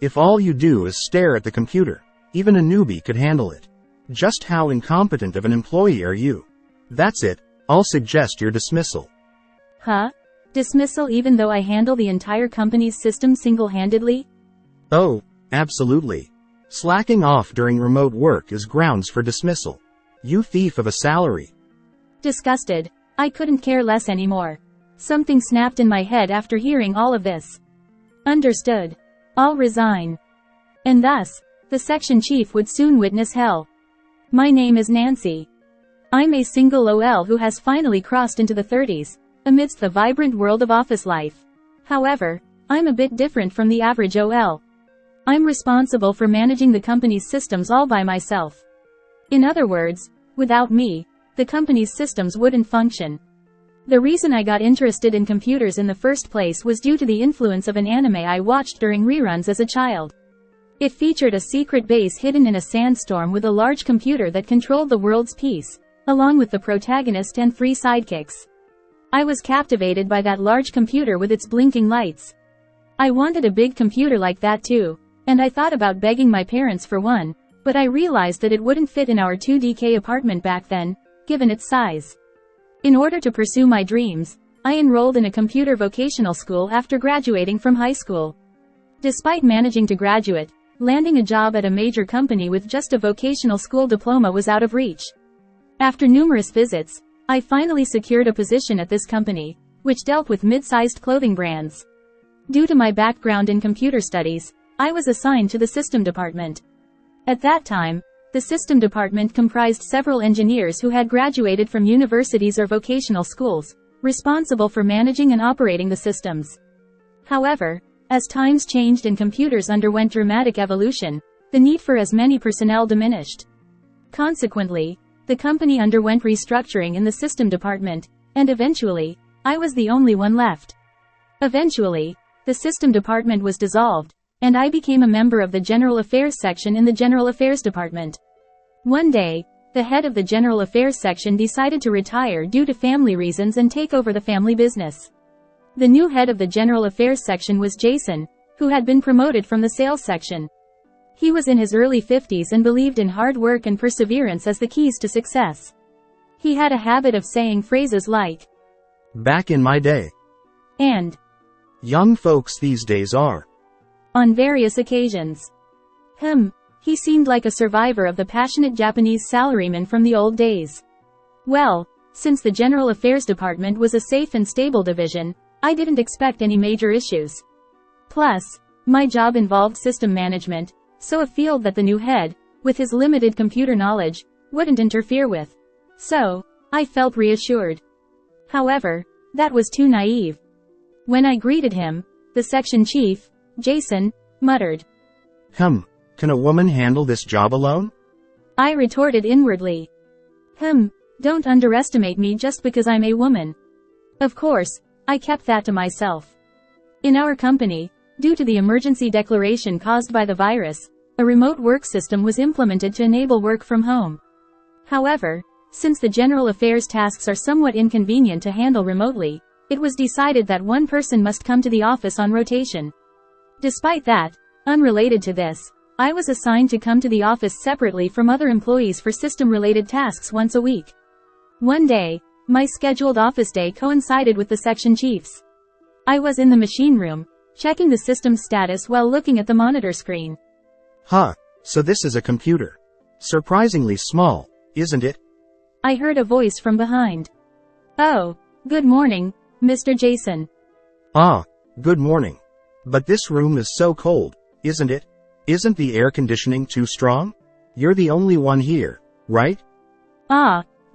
If all you do is stare at the computer, even a newbie could handle it. Just how incompetent of an employee are you? That's it, I'll suggest your dismissal. Huh? Dismissal even though I handle the entire company's system single-handedly? Oh, absolutely. Slacking off during remote work is grounds for dismissal. You thief of a salary. Disgusted, I couldn't care less anymore. Something snapped in my head after hearing all of this. Understood. I'll resign. And thus, the section chief would soon witness hell. My name is Nancy. I'm a single OL who has finally crossed into the 30s, amidst the vibrant world of office life. However, I'm a bit different from the average OL. I'm responsible for managing the company's systems all by myself. In other words, without me, the company's systems wouldn't function. The reason I got interested in computers in the first place was due to the influence of an anime I watched during reruns as a child. It featured a secret base hidden in a sandstorm with a large computer that controlled the world's peace, along with the protagonist and 3 sidekicks. I was captivated by that large computer with its blinking lights. I wanted a big computer like that too, and I thought about begging my parents for one, but I realized that it wouldn't fit in our 2DK apartment back then, given its size. In order to pursue my dreams, I enrolled in a computer vocational school after graduating from high school. Despite managing to graduate, landing a job at a major company with just a vocational school diploma was out of reach. After numerous visits, I finally secured a position at this company, which dealt with mid-sized clothing brands. Due to my background in computer studies, I was assigned to the system department. At that time, the system department comprised several engineers who had graduated from universities or vocational schools, responsible for managing and operating the systems. However, as times changed and computers underwent dramatic evolution, the need for as many personnel diminished. Consequently, the company underwent restructuring in the system department, and eventually, I was the only one left. Eventually, the system department was dissolved, and I became a member of the General Affairs section in the General Affairs department. One day, the head of the General Affairs section decided to retire due to family reasons and take over the family business. The new head of the General Affairs section was Jason, who had been promoted from the sales section. He was in his early 50s and believed in hard work and perseverance as the keys to success. He had a habit of saying phrases like, "Back in my day," and "Young folks these days are," on various occasions. He seemed like a survivor of the passionate Japanese salaryman from the old days. Well, since the General Affairs department was a safe and stable division, I didn't expect any major issues. Plus, my job involved system management, so a field that the new head, with his limited computer knowledge, wouldn't interfere with. So, I felt reassured. However, that was too naive. When I greeted him, the section chief, Jason, muttered, "Can a woman handle this job alone?" I retorted inwardly. Don't underestimate me just because I'm a woman. Of course, I kept that to myself. In our company, due to the emergency declaration caused by the virus, a remote work system was implemented to enable work from home. However, since the general affairs tasks are somewhat inconvenient to handle remotely, it was decided that one person must come to the office on rotation. Despite that, unrelated to this, I was assigned to come to the office separately from other employees for system-related tasks once a week. One day, my scheduled office day coincided with the section chief's. I was in the machine room, checking the system's status while looking at the monitor screen. So this is a computer. Surprisingly small, isn't it? I heard a voice from behind. Oh, good morning, Mr. Jason. Good morning. But this room is so cold, isn't it? Isn't the air conditioning too strong? You're the only one here, right?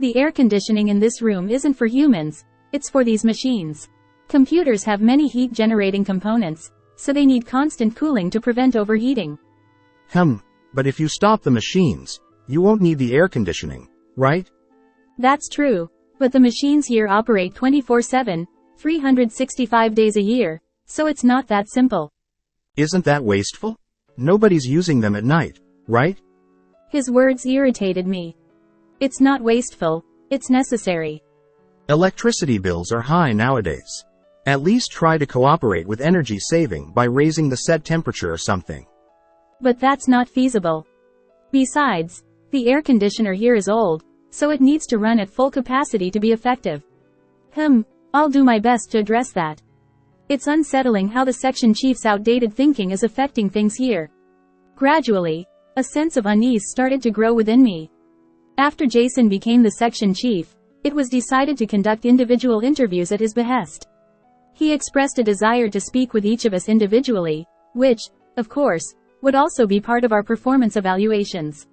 The air conditioning in this room isn't for humans, it's for these machines. Computers have many heat-generating components, so they need constant cooling to prevent overheating. But if you stop the machines, you won't need the air conditioning, right? That's true, but the machines here operate 24/7, 365 days a year, so it's not that simple. Isn't that wasteful? Nobody's using them at night, right? His words irritated me. It's not wasteful, it's necessary. Electricity bills are high nowadays. At least try to cooperate with energy saving by raising the set temperature or something. But that's not feasible. Besides, the air conditioner here is old, so it needs to run at full capacity to be effective. I'll do my best to address that. It's unsettling how the section chief's outdated thinking is affecting things here. Gradually, a sense of unease started to grow within me. After Jason became the section chief, it was decided to conduct individual interviews at his behest. He expressed a desire to speak with each of us individually, which, of course, would also be part of our performance evaluations.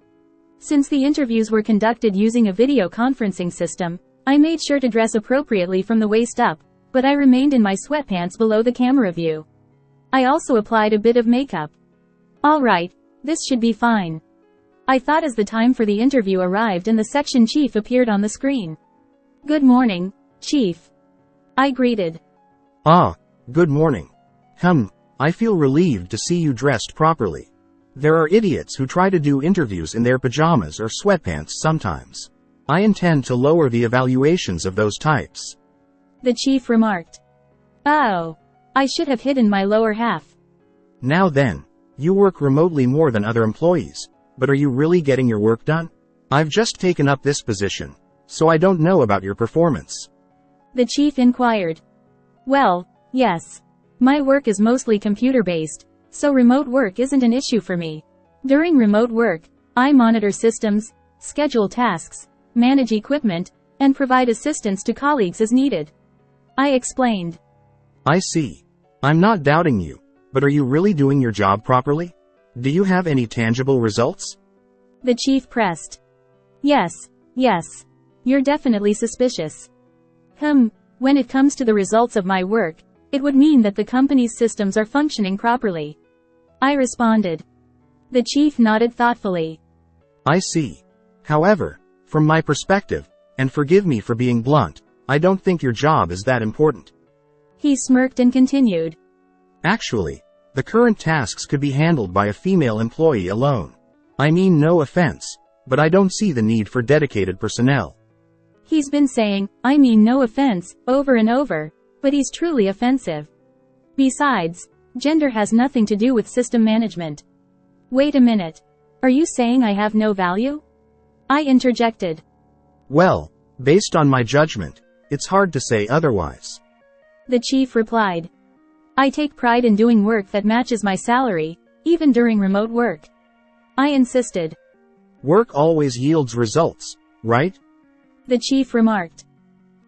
Since the interviews were conducted using a video conferencing system, I made sure to dress appropriately from the waist up, but I remained in my sweatpants below the camera view. I also applied a bit of makeup. Alright, this should be fine, I thought as the time for the interview arrived and the section chief appeared on the screen. Good morning, Chief, I greeted. Good morning. I feel relieved to see you dressed properly. There are idiots who try to do interviews in their pajamas or sweatpants sometimes. I intend to lower the evaluations of those types, the chief remarked. Oh, I should have hidden my lower half. Now then, you work remotely more than other employees, but are you really getting your work done? I've just taken up this position, so I don't know about your performance, the chief inquired. Well, yes. My work is mostly computer-based, so remote work isn't an issue for me. During remote work, I monitor systems, schedule tasks, manage equipment, and provide assistance to colleagues as needed, I explained. I see. I'm not doubting you, but are you really doing your job properly? Do you have any tangible results? The chief pressed. Yes. You're definitely suspicious. When it comes to the results of my work, it would mean that the company's systems are functioning properly, I responded. The chief nodded thoughtfully. I see. However, from my perspective, and forgive me for being blunt, I don't think your job is that important. He smirked and continued. Actually, the current tasks could be handled by a female employee alone. I mean, no offense, but I don't see the need for dedicated personnel. He's been saying, I mean no offense, over and over, but he's truly offensive. Besides, gender has nothing to do with system management. Wait a minute. Are you saying I have no value? I interjected. Well, based on my judgment, it's hard to say otherwise, the chief replied. I take pride in doing work that matches my salary, even during remote work, I insisted. Work always yields results, right? The chief remarked.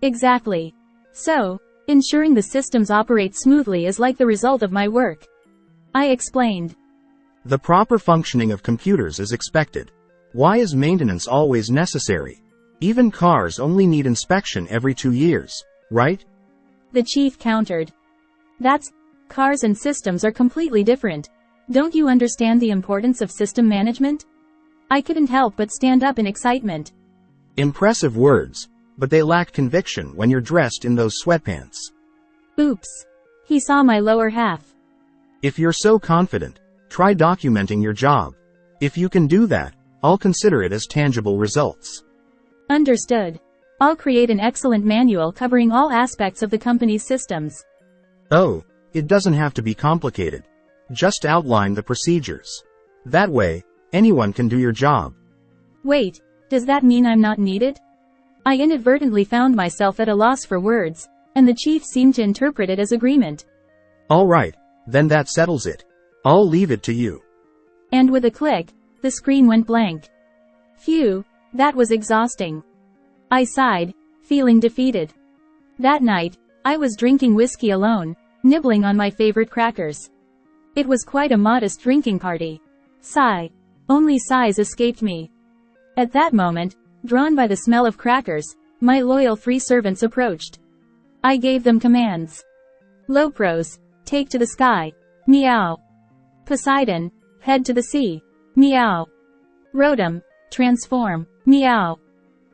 Exactly. So, ensuring the systems operate smoothly is like the result of my work, I explained. The proper functioning of computers is expected. Why is maintenance always necessary? Even cars only need inspection every 2 years, right? The chief countered. Cars and systems are completely different. Don't you understand the importance of system management? I couldn't help but stand up in excitement. Impressive words, but they lack conviction when you're dressed in those sweatpants. Oops. He saw my lower half. If you're so confident, try documenting your job. If you can do that, I'll consider it as tangible results. Understood. I'll create an excellent manual covering all aspects of the company's systems. Oh, it doesn't have to be complicated. Just outline the procedures. That way, anyone can do your job. Wait, does that mean I'm not needed? I inadvertently found myself at a loss for words, and the chief seemed to interpret it as agreement. All right, then that settles it. I'll leave it to you. And with a click, the screen went blank. Phew, that was exhausting, I sighed, feeling defeated. That night, I was drinking whiskey alone, nibbling on my favorite crackers. It was quite a modest drinking party. Sigh. Only sighs escaped me. At that moment, drawn by the smell of crackers, my loyal 3 servants approached. I gave them commands. Lopros, take to the sky. Meow. Poseidon, head to the sea. Meow. Rotom, transform. Meow.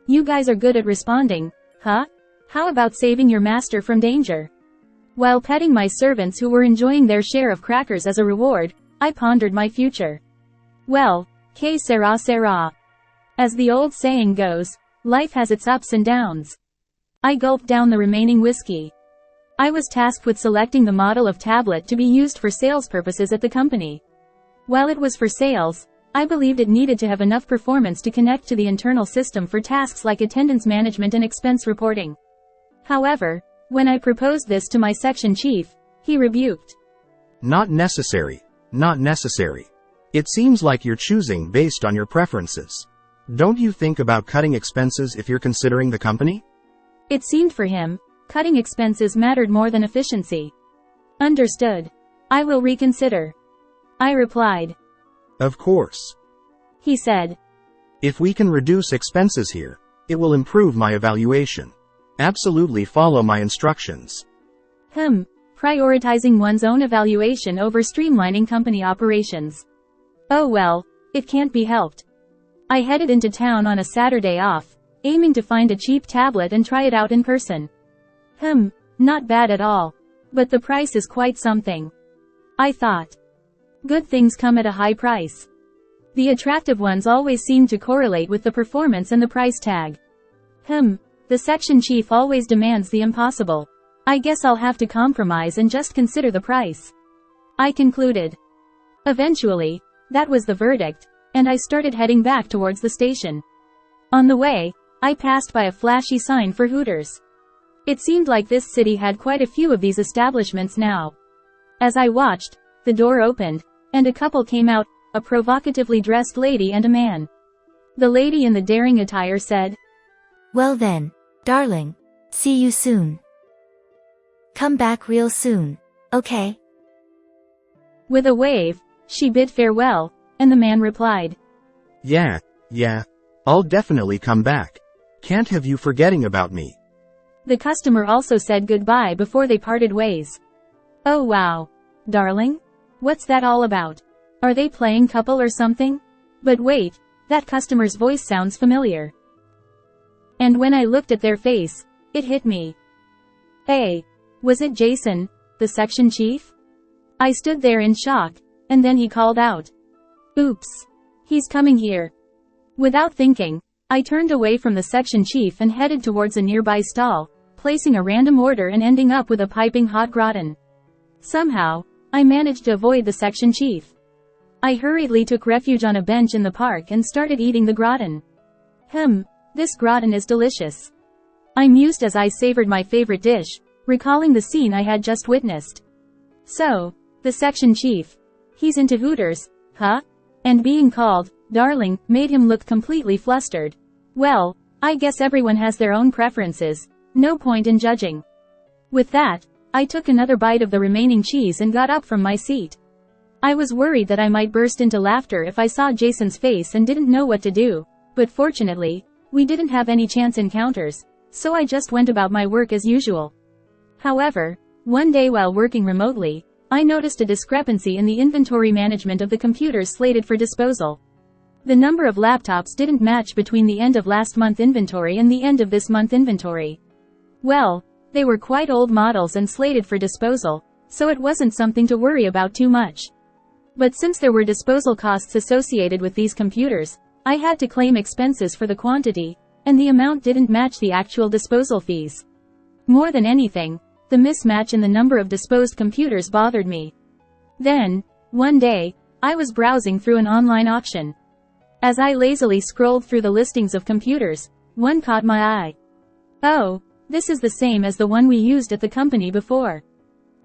You guys are good at responding, huh? How about saving your master from danger? While petting my servants who were enjoying their share of crackers as a reward, I pondered my future. Well, que sera sera. As the old saying goes, life has its ups and downs. I gulped down the remaining whiskey. I was tasked with selecting the model of tablet to be used for sales purposes at the company. While it was for sales, I believed it needed to have enough performance to connect to the internal system for tasks like attendance management and expense reporting. However, when I proposed this to my section chief, he rebuked. Not necessary. Not necessary. It seems like you're choosing based on your preferences. Don't you think about cutting expenses if you're considering the company? It seemed for him, cutting expenses mattered more than efficiency. Understood. I will reconsider. I replied. Of course. He said. If we can reduce expenses here, it will improve my evaluation. Absolutely follow my instructions. Prioritizing one's own evaluation over streamlining company operations. Oh well, it can't be helped. I headed into town on a Saturday off, aiming to find a cheap tablet and try it out in person. Not bad at all. But the price is quite something. I thought. Good things come at a high price. The attractive ones always seem to correlate with the performance and the price tag. The section chief always demands the impossible. I guess I'll have to compromise and just consider the price. I concluded. Eventually, that was the verdict, and I started heading back towards the station. On the way, I passed by a flashy sign for Hooters. It seemed like this city had quite a few of these establishments now. As I watched, the door opened, and a couple came out, a provocatively dressed lady and a man. The lady in the daring attire said, "Well then, darling. See you soon. Come back real soon, okay?" With a wave, she bid farewell, and the man replied, Yeah, I'll definitely come back. Can't have you forgetting about me. The customer also said goodbye before they parted ways. Oh wow. Darling? What's that all about? Are they playing couple or something? But wait, that customer's voice sounds familiar. And when I looked at their face, it hit me. Hey, was it Jason, the section chief? I stood there in shock, and then he called out. Oops. He's coming here. Without thinking, I turned away from the section chief and headed towards a nearby stall, placing a random order and ending up with a piping hot gratin. Somehow, I managed to avoid the section chief. I hurriedly took refuge on a bench in the park and started eating the gratin. This gratin is delicious. I mused as I savored my favorite dish, recalling the scene I had just witnessed. So, the section chief. He's into Hooters, huh? And being called, darling, made him look completely flustered. Well, I guess everyone has their own preferences, no point in judging. With that, I took another bite of the remaining cheese and got up from my seat. I was worried that I might burst into laughter if I saw Jason's face and didn't know what to do, but fortunately, we didn't have any chance encounters, so I just went about my work as usual. However, one day while working remotely, I noticed a discrepancy in the inventory management of the computers slated for disposal. The number of laptops didn't match between the end of last month inventory and the end of this month inventory. Well, they were quite old models and slated for disposal, so it wasn't something to worry about too much. But since there were disposal costs associated with these computers, I had to claim expenses for the quantity, and the amount didn't match the actual disposal fees. More than anything, the mismatch in the number of disposed computers bothered me. Then, one day, I was browsing through an online auction. As I lazily scrolled through the listings of computers, one caught my eye. Oh, this is the same as the one we used at the company before.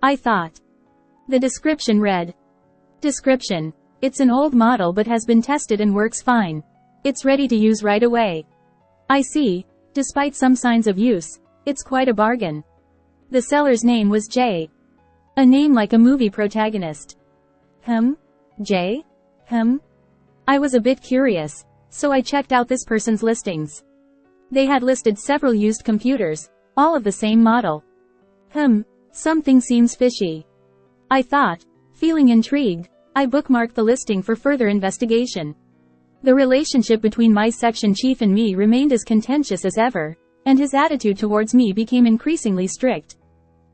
I thought. The description read. Description. It's an old model but has been tested and works fine. It's ready to use right away. I see. Despite some signs of use, it's quite a bargain. The seller's name was Jay. A name like a movie protagonist. Jay? I was a bit curious, so I checked out this person's listings. They had listed several used computers, all of the same model. Something seems fishy. I thought. Feeling intrigued, I bookmarked the listing for further investigation. The relationship between my section chief and me remained as contentious as ever, and his attitude towards me became increasingly strict.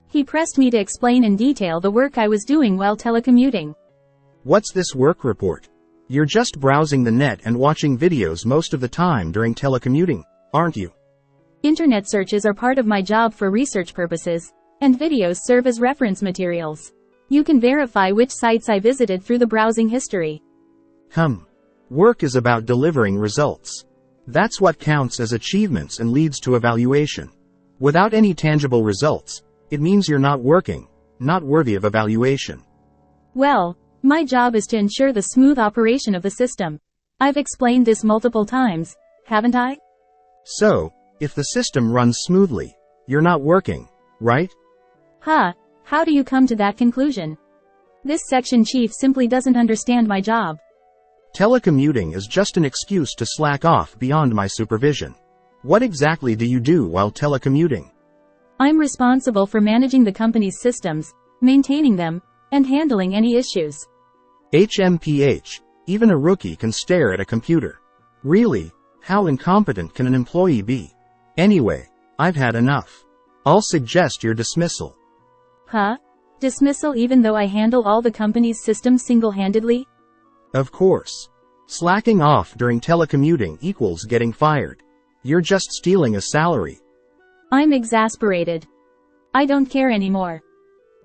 He pressed me to explain in detail the work I was doing while telecommuting. What's this work report? You're just browsing the net and watching videos most of the time during telecommuting, aren't you? Internet searches are part of my job for research purposes, And videos serve as reference materials. You can verify which sites I visited through the browsing history. Work is about delivering results. That's what counts as achievements and leads to evaluation. Without any tangible results, it means you're not working, not worthy of evaluation. Well, my job is to ensure the smooth operation of the system. I've explained this multiple times, haven't I? So, if the system runs smoothly, you're not working, right? How do you come to that conclusion? This section chief simply doesn't understand my job. Telecommuting is just an excuse to slack off beyond my supervision. What exactly do you do while telecommuting? I'm responsible for managing the company's systems, maintaining them, and handling any issues. HMPH, even a rookie can stare at a computer. Really, how incompetent can an employee be? Anyway, I've had enough. I'll suggest your dismissal. Dismissal even though I handle all the company's systems single-handedly? Of course. Slacking off during telecommuting equals getting fired. You're just stealing a salary. I'm exasperated. I don't care anymore.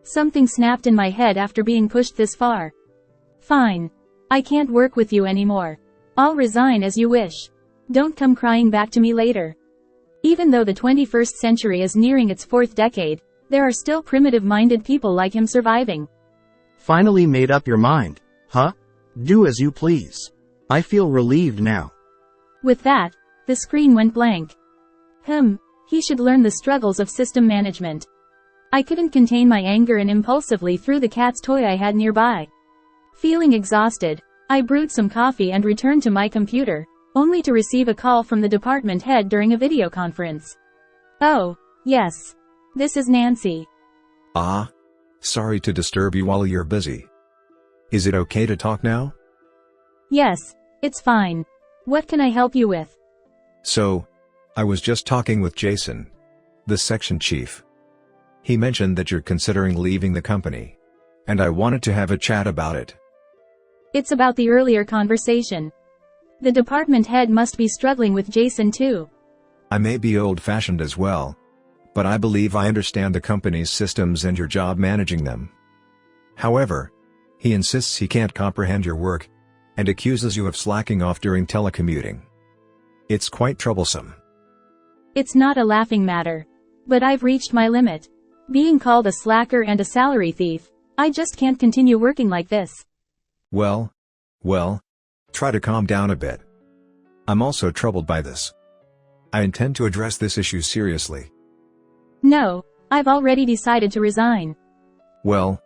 Something snapped in my head after being pushed this far. Fine. I can't work with you anymore. I'll resign as you wish. Don't come crying back to me later. Even though the 21st century is nearing its 4th decade, there are still primitive-minded people like him surviving. Finally made up your mind, huh? Do as you please. I feel relieved now. With that, the screen went blank. He should learn the struggles of system management. I couldn't contain my anger and impulsively threw the cat's toy I had nearby. Feeling exhausted, I brewed some coffee and returned to my computer, only to receive a call from the department head during a video conference. Oh, yes. This is Nancy. Sorry to disturb you while you're busy. Is it okay to talk now? Yes, it's fine. What can I help you with? So, I was just talking with Jason, the section chief. He mentioned that you're considering leaving the company, and I wanted to have a chat about it. It's about the earlier conversation. The department head must be struggling with Jason too. I may be old-fashioned as well, but I believe I understand the company's systems and your job managing them. However, he insists he can't comprehend your work, and accuses you of slacking off during telecommuting. It's quite troublesome. It's not a laughing matter. But I've reached my limit. Being called a slacker and a salary thief, I just can't continue working like this. Well, try to calm down a bit. I'm also troubled by this. I intend to address this issue seriously. No, I've already decided to resign. Well,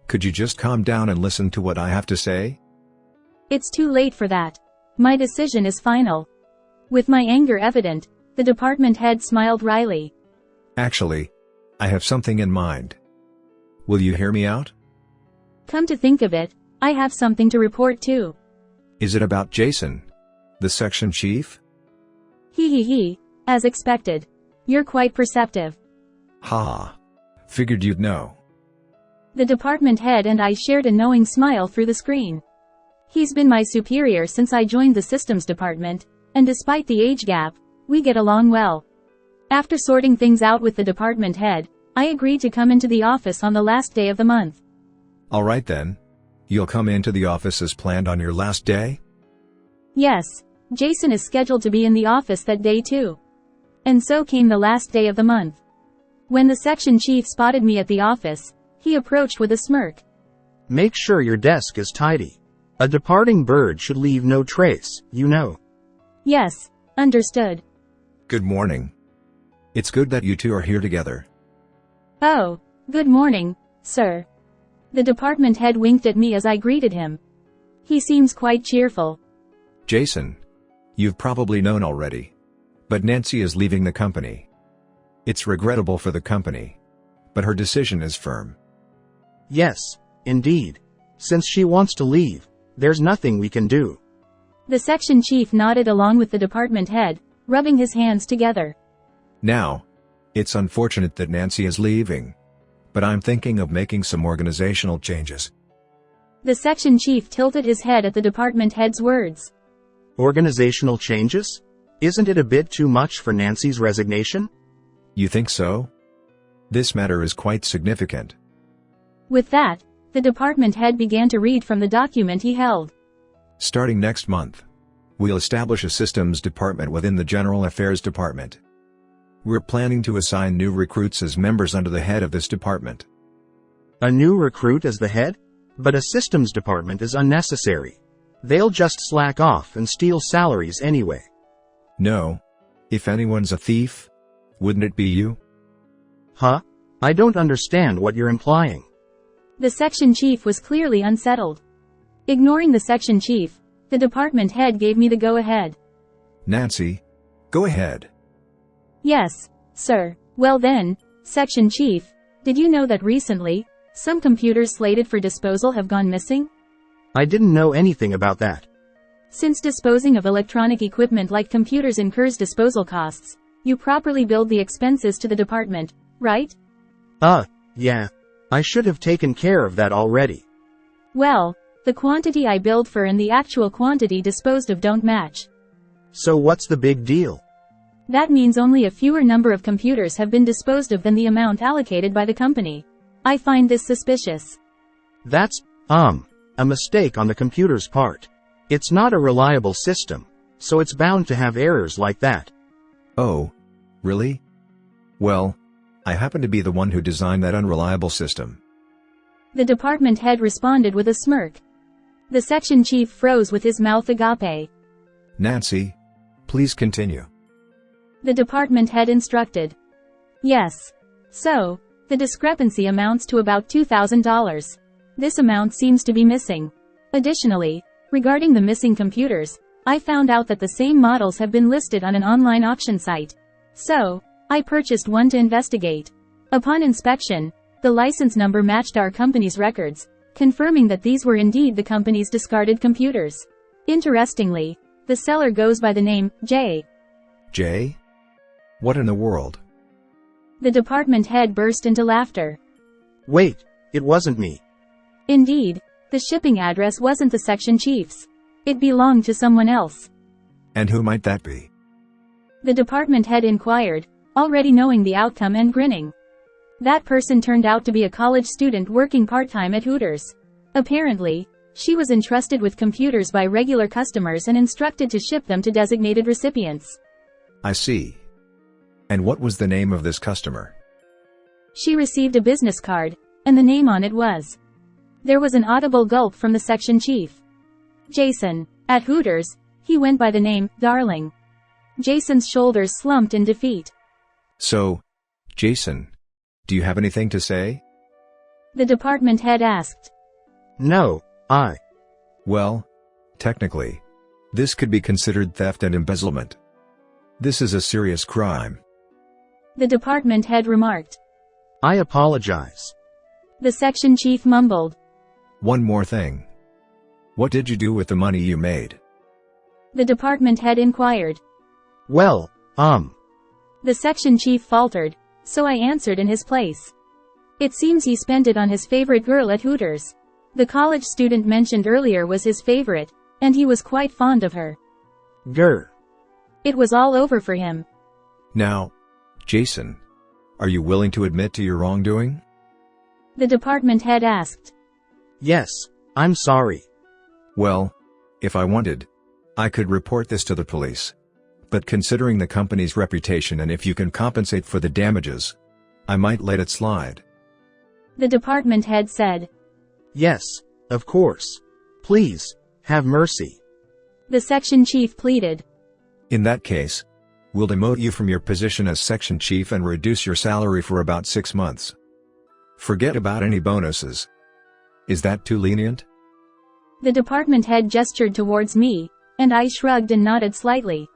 could you just calm down and listen to what I have to say? It's too late for that. My decision is final. With my anger evident, the department head smiled wryly. Actually, I have something in mind. Will you hear me out? Come to think of it, I have something to report too. Is it about Jason, the section chief? As expected. You're quite perceptive. Figured you'd know. The department head and I shared a knowing smile through the screen. He's been my superior since I joined the systems department, and despite the age gap, we get along well. After sorting things out with the department head, I agreed to come into the office on the last day of the month. Alright then. You'll come into the office as planned on your last day? Yes, Jason is scheduled to be in the office that day too. And so came the last day of the month. When the section chief spotted me at the office, he approached with a smirk. Make sure your desk is tidy. A departing bird should leave no trace, you know. Yes, understood. Good morning. It's good that you two are here together. Oh, good morning, sir. The department head winked at me as I greeted him. He seems quite cheerful. Jason, you've probably known already, but Nancy is leaving the company. It's regrettable for the company, but her decision is firm. Yes, indeed. Since she wants to leave, there's nothing we can do. The section chief nodded along with the department head, rubbing his hands together. Now, it's unfortunate that Nancy is leaving, but I'm thinking of making some organizational changes. The section chief tilted his head at the department head's words. Organizational changes? Isn't it a bit too much for Nancy's resignation? You think so? This matter is quite significant. With that, the department head began to read from the document he held. Starting next month, we'll establish a systems department within the General Affairs Department. We're planning to assign new recruits as members under the head of this department. A new recruit as the head? But a systems department is unnecessary. They'll just slack off and steal salaries anyway. No. If anyone's a thief, wouldn't it be you? Huh? I don't understand what you're implying. The section chief was clearly unsettled. Ignoring the section chief, the department head gave me the go-ahead. Nancy, go ahead. Yes, sir. Well then, section chief, did you know that recently, some computers slated for disposal have gone missing? I didn't know anything about that. Since disposing of electronic equipment like computers incurs disposal costs, you properly billed the expenses to the department, right? Yeah. I should have taken care of that already. Well, the quantity I billed for and the actual quantity disposed of don't match. So what's the big deal? That means only a fewer number of computers have been disposed of than the amount allocated by the company. I find this suspicious. That's, a mistake on the computer's part. It's not a reliable system, so it's bound to have errors like that. Oh, really? Well, I happen to be the one who designed that unreliable system. The department head responded with a smirk. The section chief froze with his mouth agape. Nancy, please continue. The department head instructed. Yes. So, the discrepancy amounts to about $2,000. This amount seems to be missing. Additionally, regarding the missing computers, I found out that the same models have been listed on an online auction site. So, I purchased one to investigate. Upon inspection, the license number matched our company's records, confirming that these were indeed the company's discarded computers. Interestingly, the seller goes by the name, J. Jay? What in the world? The department head burst into laughter. Wait, it wasn't me. Indeed, the shipping address wasn't the section chief's. It belonged to someone else. And who might that be? The department head inquired, already knowing the outcome and grinning. That person turned out to be a college student working part-time at Hooters. Apparently, she was entrusted with computers by regular customers and instructed to ship them to designated recipients. I see. And what was the name of this customer? She received a business card, and the name on it was. There was an audible gulp from the section chief. Jason. At Hooters, he went by the name, Darling. Jason's shoulders slumped in defeat. So, Jason, do you have anything to say? The department head asked. No, Well, technically, this could be considered theft and embezzlement. This is a serious crime. The department head remarked. I apologize. The section chief mumbled. One more thing. What did you do with the money you made? The department head inquired. Well, The section chief faltered, so I answered in his place. It seems he spent it on his favorite girl at Hooters. The college student mentioned earlier was his favorite, and he was quite fond of her. grr. It was all over for him. Now, Jason, are you willing to admit to your wrongdoing? The department head asked. Yes, I'm sorry. Well, if I wanted, I could report this to the police. But considering the company's reputation and if you can compensate for the damages, I might let it slide. The department head said. Yes, of course. Please, have mercy. The section chief pleaded. In that case, we'll demote you from your position as section chief and reduce your salary for about 6 months. Forget about any bonuses. Is that too lenient? The department head gestured towards me, and I shrugged and nodded slightly.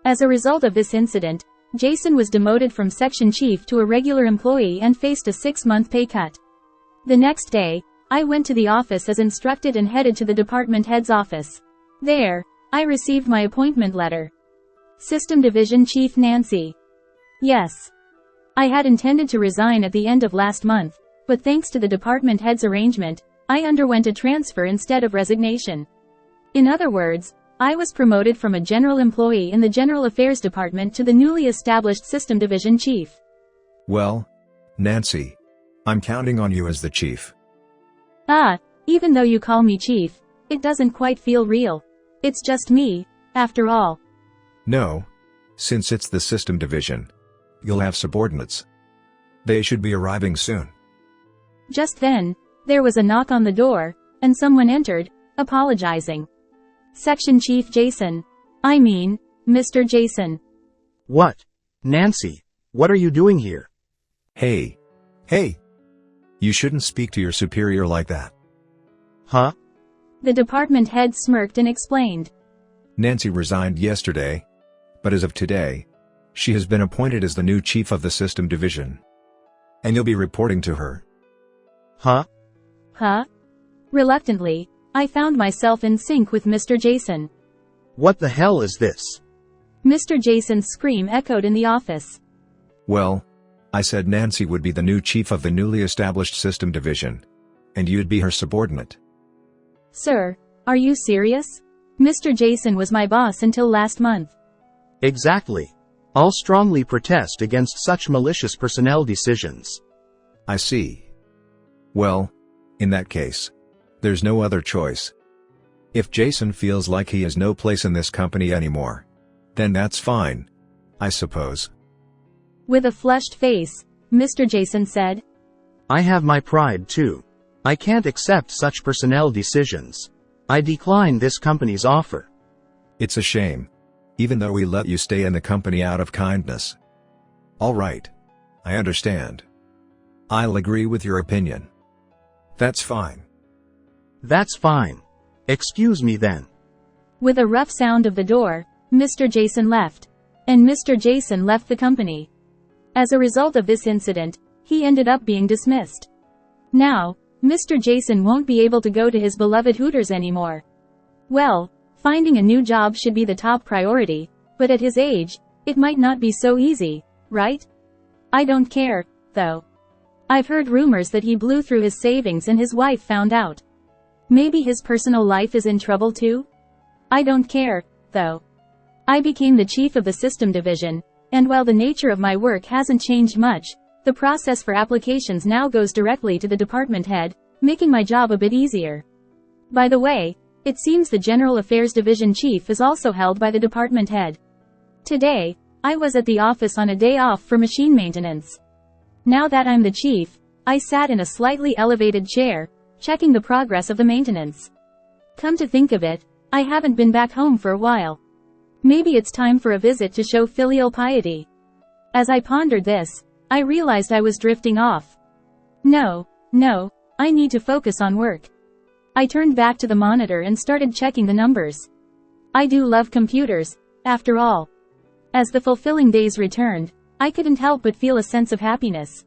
As a result of this incident, Jason was demoted from section chief to a regular employee and faced a 6-month pay cut. The next day, I went to the office as instructed and headed to the department head's office. There, I received my appointment letter. System Division Chief Nancy. Yes. I had intended to resign at the end of last month, but thanks to the department head's arrangement, I underwent a transfer instead of resignation. In other words, I was promoted from a general employee in the General Affairs Department to the newly established System Division Chief. Well, Nancy, I'm counting on you as the chief. Ah, even though you call me chief, it doesn't quite feel real. It's just me, after all. No. Since it's the system division, you'll have subordinates. They should be arriving soon. Just then, there was a knock on the door, and someone entered, apologizing. Section Chief Jason. I mean, Mr. Jason. What? Nancy, what are you doing here? Hey. Hey! You shouldn't speak to your superior like that. Huh? The department head smirked and explained. Nancy resigned yesterday, but as of today, she has been appointed as the new chief of the system division. And you'll be reporting to her. Huh? Huh? Reluctantly, I found myself in sync with Mr. Jason. What the hell is this? Mr. Jason's scream echoed in the office. Well, I said Nancy would be the new chief of the newly established system division. And you'd be her subordinate. Sir, are you serious? Mr. Jason was my boss until last month. Exactly. I'll strongly protest against such malicious personnel decisions. I see. Well, in that case, there's no other choice. If Jason feels like he has no place in this company anymore, then that's fine, I suppose. With a flushed face, Mr. Jason said, I have my pride too. I can't accept such personnel decisions. I decline this company's offer. It's a shame. Even though we let you stay in the company out of kindness. All right. I understand. I'll agree with your opinion. That's fine. That's fine. Excuse me then. With a rough sound of the door, Mr. Jason left. And Mr. Jason left the company. As a result of this incident, he ended up being dismissed. Now, Mr. Jason won't be able to go to his beloved Hooters anymore. Well, finding a new job should be the top priority, but at his age, it might not be so easy, right? I don't care, though. I've heard rumors that he blew through his savings and his wife found out. Maybe his personal life is in trouble too? I don't care, though. I became the chief of the system division, and while the nature of my work hasn't changed much, the process for applications now goes directly to the department head, making my job a bit easier. By the way, it seems the General Affairs Division Chief is also held by the department head. Today, I was at the office on a day off for machine maintenance. Now that I'm the chief, I sat in a slightly elevated chair, checking the progress of the maintenance. Come to think of it, I haven't been back home for a while. Maybe it's time for a visit to show filial piety. As I pondered this, I realized I was drifting off. No, I need to focus on work. I turned back to the monitor and started checking the numbers. I do love computers, after all. As the fulfilling days returned, I couldn't help but feel a sense of happiness.